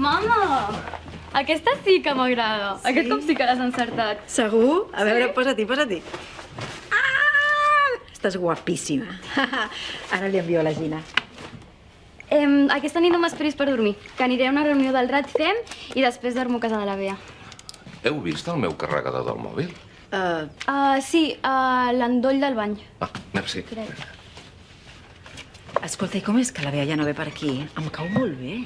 Mama! Aquesta sí que m'agrada. Sí? Aquest cop sí que l'has encertat. Segur? A veure, Sí? posa-t'hi. Ah! Estàs guapíssima. Ara li envio a la Gina. Aquesta nit no m'esperis per dormir, que aniré a una reunió del RATFEM i després dormo a casa de la Bea. Heu vist el meu carregador del mòbil? Sí, l'endoll del bany. Ah, merci. Escolta, i com és que la Bea ja no ve per aquí? Em cau molt bé.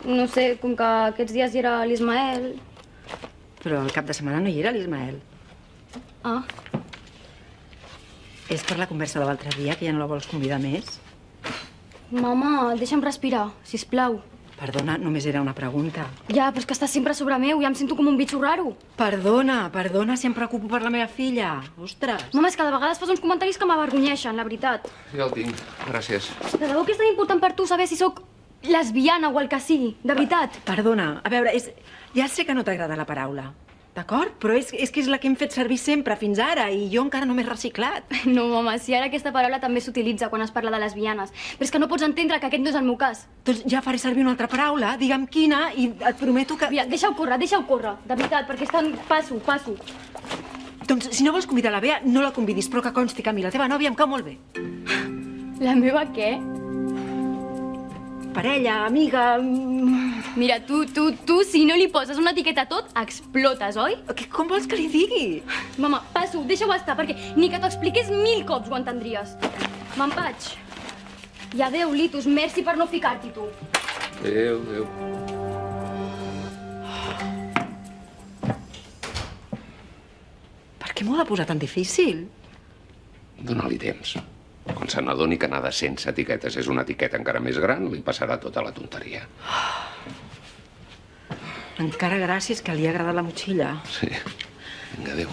No sé, com que aquests dies hi era l'Ismael... Però el cap de setmana no hi era l'Ismael. Ah, És per la conversa de l'altre dia, que ja no la vols convidar més? mama, deixa'm respirar, sisplau. Perdona, només era una pregunta. Ja, però és que estàs sempre a sobre meu, ja em sento com un bitxo raro. Perdona, si em preocupo per la meva filla. Ostres. Mama, és que de vegades fas uns comentaris que m'avergonyeixen, la veritat. Ja el tinc, gràcies. De debò que és tan important per tu saber si sóc lesbiana o el que sigui, de veritat. Perdona, a veure, ja sé que no t'agrada la paraula, d'acord? Però és que és la que hem fet servir sempre fins ara i jo encara no m'he reciclat. No, mama, si ara aquesta paraula també s'utilitza quan es parla de lesbianes. Però és que no pots entendre que aquest no és el meu cas. Doncs ja faré servir una altra paraula, digue'm quina, i et prometo que... Mira, deixa-ho córrer, de veritat, perquè estan... Passo. Doncs si no vols convidar la Bea, no la convidis, però que consti que a mi la teva nòvia em cau molt bé. La meva què? Parella, amiga... Mira, tu, si no li poses una etiqueta a tot, explotes, oi? Com vols que li digui? Mama, passo, deixa-ho estar, perquè ni que t'ho expliqués 1000 cops ho entendries. Me'n vaig. I adéu, Litus, merci per no ficar-t'hi, tu. Adéu. Per què m'ho ha de posar tan difícil? Dóna-li temps. Quan se n'adoni que anar de sense etiquetes és una etiqueta encara més gran, li passarà tota la tonteria. Encara gràcies que li ha agradat la motxilla. Sí. Vinga, adéu.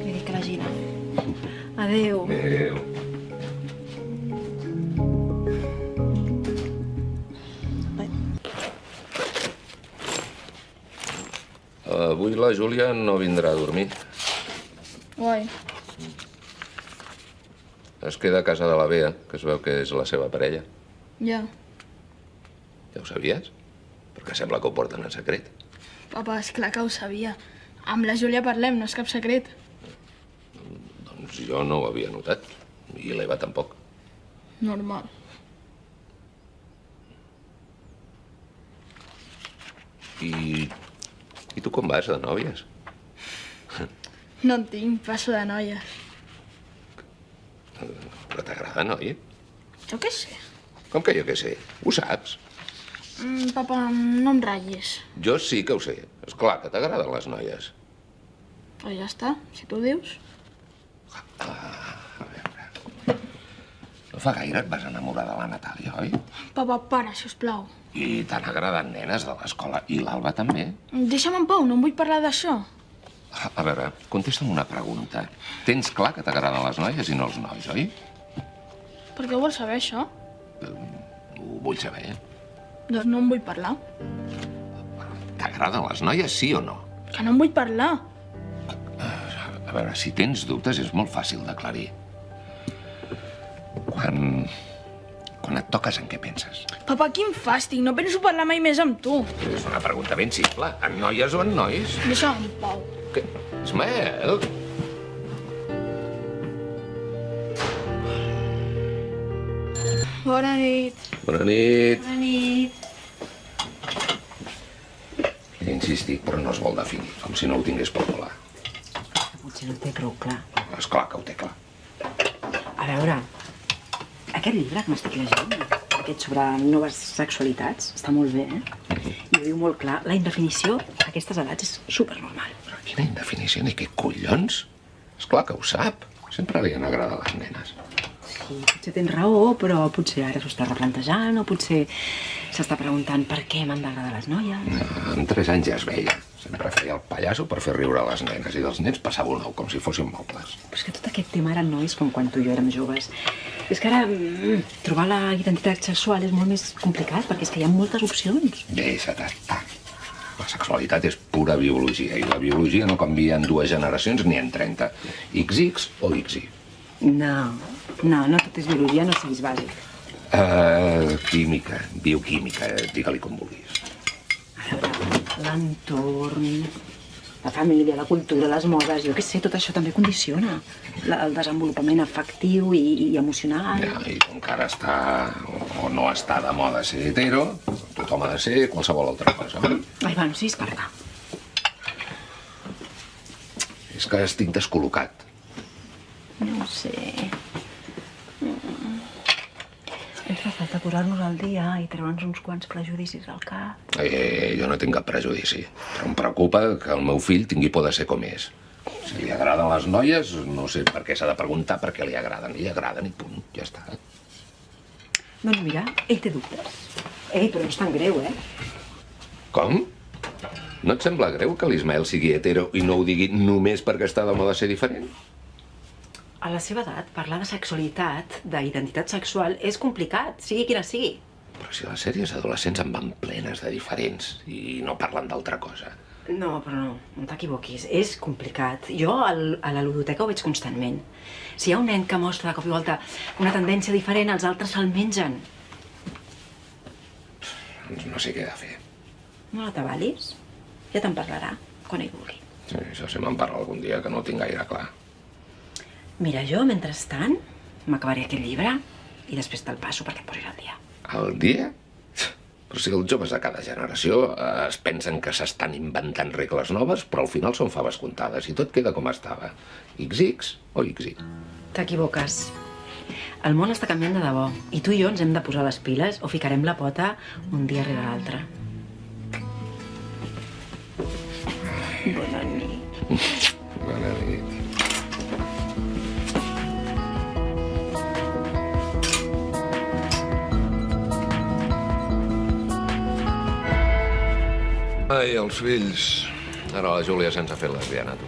Li dic a la Gina. Adéu. Adéu. Avui la Júlia no vindrà a dormir. Guai. Es queda a casa de la Bea, que es veu que és la seva parella. Ja. Ja ho sabies? Perquè sembla que ho porten en secret. Papa, esclar que ho sabia. Amb la Júlia parlem, no és cap secret. Doncs jo no ho havia notat. I l'Eva tampoc. Normal. I tu com vas, de nòvies? No en tinc, passo de noies. Però t'agrada, noi? Jo què sé. Com que jo què sé? Ho saps? Papa, no em ratllis. Jo sí que ho sé. És clar que t'agraden les noies. Però ja està, si tu ho dius. A veure... No fa gaire et vas enamorar de la Natàlia, oi? Papa, para, sisplau. I t'han agradat nenes de l'escola. I l'Alba també. Deixa'm en pau, no em vull parlar d'això. A veure, contesta'm una pregunta. Tens clar que t'agraden les noies i no els nois, oi? Per què vols saber això? Ho vull saber. Doncs no en vull parlar. T'agraden les noies, sí o no? Que no en vull parlar. A veure, si tens dubtes és molt fàcil d'aclarir. Quan et toques, en què penses? Papa, quin fàstic, no penso parlar mai més amb tu. És una pregunta ben simple. En noies o en nois? Deixa'm en pau. Què? Ismael? Bona nit. Bona nit. Bona nit. He insistit, però no es vol definir, com si no ho tingués per volar. Potser no té prou clar. És clar que ho té clar. A veure, aquest llibre que m'estic llegint, aquest sobre noves sexualitats, està molt bé, I ho diu molt clar. La indefinició a aquestes edats és supernormal. Però quina indefinició, ni què collons? És clar que ho sap. Sempre li han agradat les nenes. Sí, potser tens raó, però potser ara s'ho està replantejant o potser s'està preguntant per què m'han d'agradar les noies. Amb 3 anys ja es veia. Sempre feia el pallasso per fer riure les nenes i dels nens passava un ou, com si fossin mobles. Però és que tot aquest tema ara no és com quan tu i jo érem joves. És que ara trobar la identitat sexual és molt més complicat perquè és que hi ha moltes opcions. Deixa't estar. La sexualitat és pura biologia i la biologia no canvia en 2 generacions ni en 30. XX o XY. No tot és biologia, no siguis bàsic. Química, bioquímica, digue-li com vulguis. A veure, l'entorn, la família, la cultura, les modes, jo què sé, tot això també condiciona el desenvolupament afectiu i emocional. Ja, i com que ara està o no està de moda ser hetero, tothom ha de ser qualsevol altra cosa. Ai, bueno, sí, escarga. És que estic descol·locat. No ho sé. Ens fa falta posar-nos al dia i treure'ns uns quants prejudicis al cap. Jo no tinc cap prejudici, però em preocupa que el meu fill tingui por de ser com és. Si li agraden les noies, no sé per què s'ha de preguntar per què li agraden. Li agraden i punt, ja està. Doncs mira, ell té dubtes. Ei, però no és tan greu, eh? Com? No et sembla greu que l'Ismael sigui hetero i no ho digui només perquè està de moda ser diferent? A la seva edat, parlar de sexualitat, d'identitat sexual, és complicat, sigui quina sigui. Però si les sèries adolescents en van plenes de diferents i no parlen d'altra cosa. No, però no t'equivoquis, és complicat. Jo a la ludoteca ho veig constantment. Si hi ha un nen que mostra de cop i volta una tendència diferent, els altres se'l mengen. Doncs no sé què he de fer. No l'atabalis? Ja te'n parlarà, quan ell vulgui. Sí, això sí me'n parla algun dia, que no ho tinc gaire clar. Mira, jo, mentrestant, m'acabaré aquest llibre i després te'l passo perquè et posis al dia. Al dia? Però si els joves de cada generació es pensen que s'estan inventant regles noves, però al final són faves comptades i tot queda com estava. XX o XX. T'equivoques. El món està canviant de debò i tu i jo ens hem de posar les piles o ficarem la pota un dia rere l'altre. Bona nit. Bona nit. Ai, els fills. Ara la Júlia se'ns ha fet lesbiana, tu.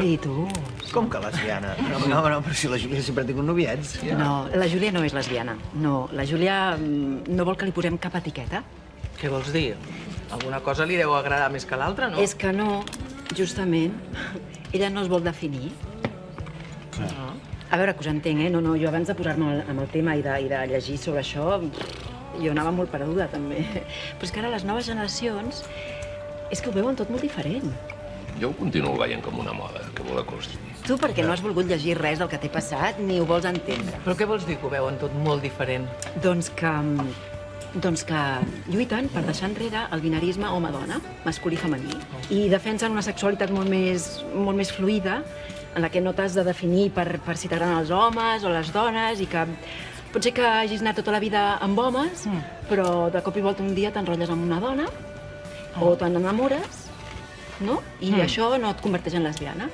I tu? Com que lesbiana? No, però si la Júlia sempre ha tingut noviets. No, la Júlia no és lesbiana. No, la Júlia no vol que li posem cap etiqueta. Què vols dir? Alguna cosa li deu agradar més que l'altra, no? És que no, justament. Ella no es vol definir. No. A veure, que us entenc, eh? No, jo abans de posar-me amb el tema i de llegir sobre això, jo anava molt perduda, també. Però és que ara les noves generacions és que ho veuen tot molt diferent. Jo ho continuo veient com una moda, que voleu que us digui. Tu perquè no has volgut llegir res del que t'he passat ni ho vols entendre. Però què vols dir que ho veuen tot molt diferent? Doncs que lluiten per deixar enrere el binarisme home-dona, masculí i femení, i defensen una sexualitat molt més fluida, en la que no t'has de definir per si t'agraden els homes o les dones, i que pot ser que hagis anat tota la vida amb homes, però de cop i volta un dia t'enrotlles amb una dona, o te n'enamores, no? I això no et converteix en lesbiana.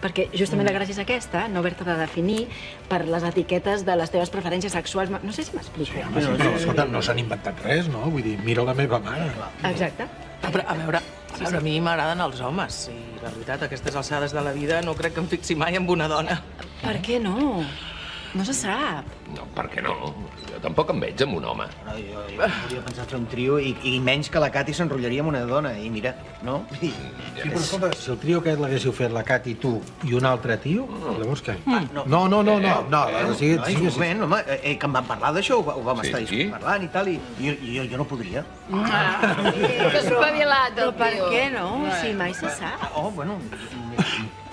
Perquè justament la gràcia és aquesta, no haver-te de definir per les etiquetes de les teves preferències sexuals. No sé si m'explico. No, escolta, no s'han inventat res, no? Vull dir, mira la meva mare. Exacte. Però, a veure, a mi m'agraden els homes. I la veritat, a aquestes alçades de la vida no crec que em fixi mai en una dona. Per què no? No se sap. No, per què no? Jo tampoc em veig amb un home. Però jo volia pensar fer un trio i menys que la Cati s'enrotllaria amb una dona. I mira, no? Sí, però escolta, si el trio aquest l'haguéssiu fet la Cati, tu i un altre tio, llavors què? No, Un moment, home, que em van parlar d'això, ho vam estar parlant i tal, i jo no podria. Que espavilat, Però el per tio. què no? Si mai se sap. Oh, bueno...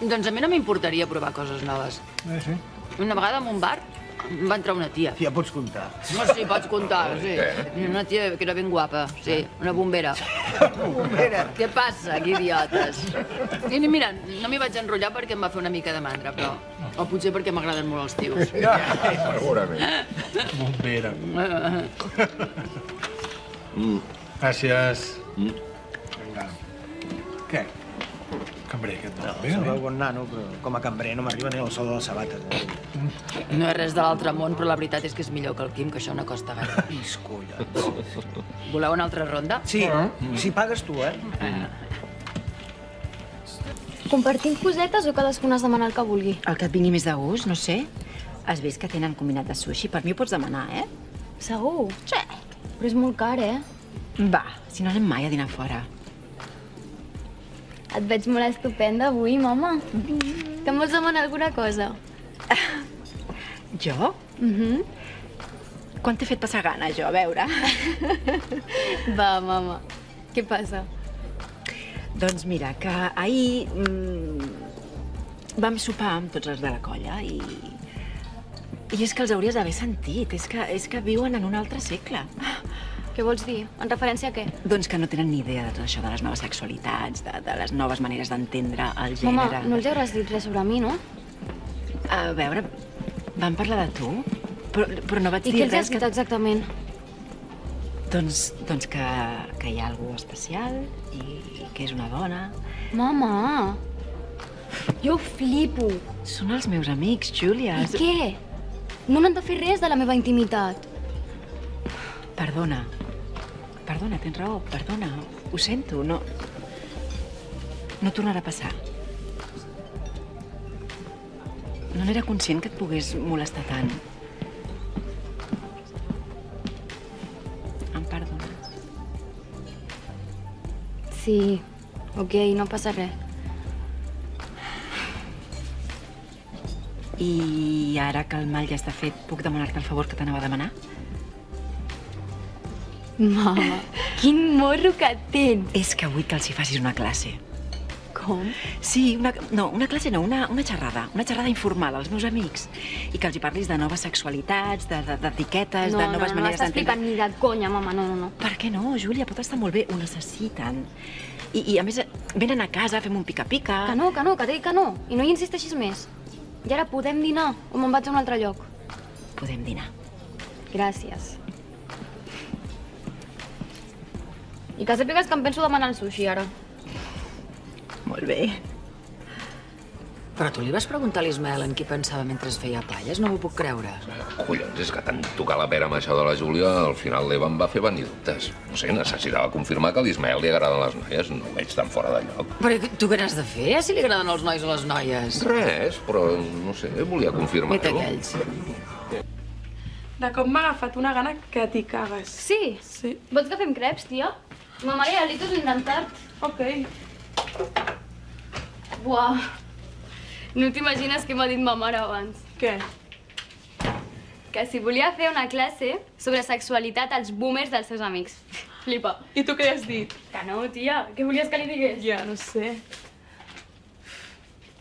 Doncs a mi no m'importaria provar coses noves. Sí. Una vegada en un bar va entrar una tia. Ja pots comptar. No, sí, pots comptar, sí. Una tia que era ben guapa, sí, una bombera. Bombera. Què passa, que idiotes? I mira, no m'hi vaig enrotllar perquè em va fer una mica de mandra, però... O potser perquè m'agraden molt els tios. Segurament. Bombera. Gràcies. Vinga. Què? Cambrer, què et va bé, Sou no? bon nano, però com a cambrer no m'arriba ni el sol de les sabates. No és res de l'altre món, però la veritat és que és millor que el Quim, que això no costa gaire. Is collons. Voleu una altra ronda? Sí, si pagues tu, eh? Compartim cosetes o cadascun es demana el que vulgui? El que et vingui més de gust, no sé. Has vist que tenen combinat de sushi? Per mi ho pots demanar, eh? Segur? Sí. Però és molt car, eh? Va, si no anem mai a dinar fora. Et veig molt estupenda avui, mama. Que em vols demanar alguna cosa? Jo? Quan t'he fet passar gana, jo? A veure. Va, mama. Què passa? Doncs mira, que ahir vam sopar amb tots els de la colla i és que els hauries d'haver sentit. És que viuen en un altre segle. Què vols dir? En referència a què? Doncs que no tenen ni idea de tot això de les noves sexualitats, de les noves maneres d'entendre el Mama, gènere. no els hauràs dit res sobre mi, no? A veure, vam parlar de tu, però no vaig I dir què els res has dit exactament? Doncs que hi ha algú especial i que és una dona. Mama! Jo flipo. Són els meus amics, Júlia. I què? No n'han de fer res de la meva intimitat. Perdona, tens raó, perdona. Ho sento, no tornarà a passar. No n'era conscient que et pogués molestar tant. Em perdones? Sí, ok, no passa res. I ara que el mal ja està fet, puc demanar-te el favor que t'anava a demanar? Mama, quin morro que tens! És que vull que els hi facis una classe. Com? Sí, una classe no, una xerrada informal als meus amics. I que els hi parlis de noves sexualitats, d'etiquetes, de noves maneres No estàs d'entendre. flipant ni de conya, mama, no. Per què no, Júlia? Pot estar molt bé, ho necessiten. I a més, venen a casa, fem un pica-pica. Que no, que t'he dit que no. I no hi insisteixis més. I ara podem dinar o me'n vaig a un altre lloc? Podem dinar. Gràcies. I que sàpigues que em penso demanar el sushi, ara. Molt bé. Però tu li vas preguntar a l'Ismael en qui pensava mentre es feia palles? No m'ho puc creure. Collons, és que tant tocar la pera amb això de la Júlia, al final l'Eva em va fer venir dubtes. No sé, necessitava confirmar que a l'Ismael li agraden les noies. No ho veig tan fora de lloc. Però tu què n'has de fer, si li agraden els nois o les noies? Res, però no sé, volia confirmar-ho. Vet aquells. De cop m'ha agafat una gana que t'hi cagues. Sí? Sí. Vols que fem creps, tia? Ma mare i alitos vindran tard. Ok. Buah. No t'imagines què m'ha dit ma mare abans. Què? Que si volia fer una classe sobre sexualitat als boomers dels seus amics. Flipa. I tu què hi has dit? Que no, tia. Què volies que li digués? Ja, no sé.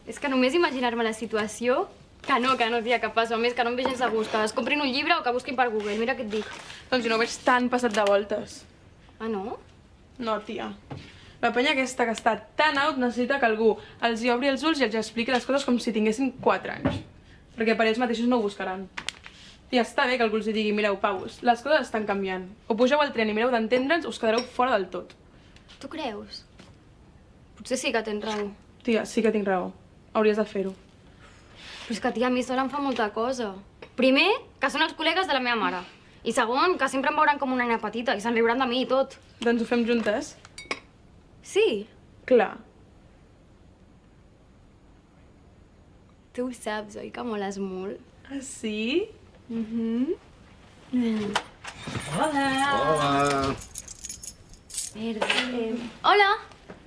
És que només imaginar-me la situació... Que no, tia, que passa. A més, que no em vegin de gust. Que es comprin un llibre o que busquin per Google. Mira què et dic. Doncs jo no ho veig tan passat de voltes. Ah, no? No, tia. La penya aquesta que està tan out necessita que algú els hi obri els ulls i els expliqui les coses com si tinguessin 4 anys. Perquè per ells mateixos no ho buscaran. I està bé que algú els hi digui, mireu, pavos, les coses estan canviant. O pugeu al tren i mireu d'entendre'ns, us quedareu fora del tot. Tu creus? Potser sí que tens raó. Tia, sí que tinc raó. Hauries de fer-ho. Però és que, tia, a mi sola em fa molta cosa. Primer, que són els col·legues de la meva mare. I segon, que sempre em veuran com una nena petita i se'n riuran de mi i tot. Doncs ho fem juntes? Sí? Clar. Tu ho saps, oi, que moles molt? Ah, sí? Hola! Merda. Hola!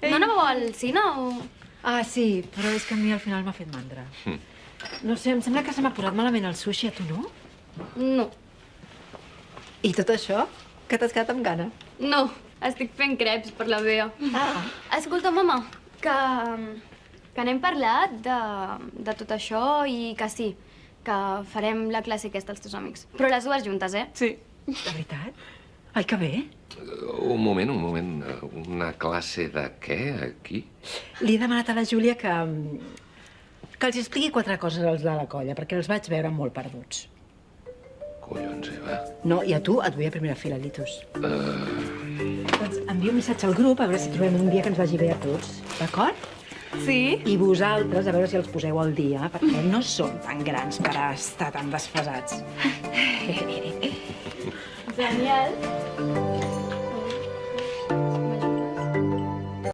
No anàveu al cine o...? Ah, sí, però és que a mi al final m'ha fet mandra. No sé, em sembla que se m'ha posat malament el sushi, a tu no? No. I tot això? Que t'has quedat amb gana? No, estic fent creps per la Bea. Ah. Escolta, mama, que n'hem parlat de tot això i que sí, que farem la classe aquesta als teus amics. Però les dues juntes, eh? Sí. De veritat? Ai, que bé. Un moment. Una classe de què, aquí? Li he demanat a la Júlia que els expliqui 4 coses als de la colla, perquè els vaig veure molt perduts. Collons, Eva. No, i a tu et vull a primera fila, Litus. Doncs envio un missatge al grup a veure si trobem un dia que ens vagi bé a tots, d'acord? Sí? I vosaltres, a veure si els poseu al dia, perquè no són tan grans per estar tan desfasats. Genial.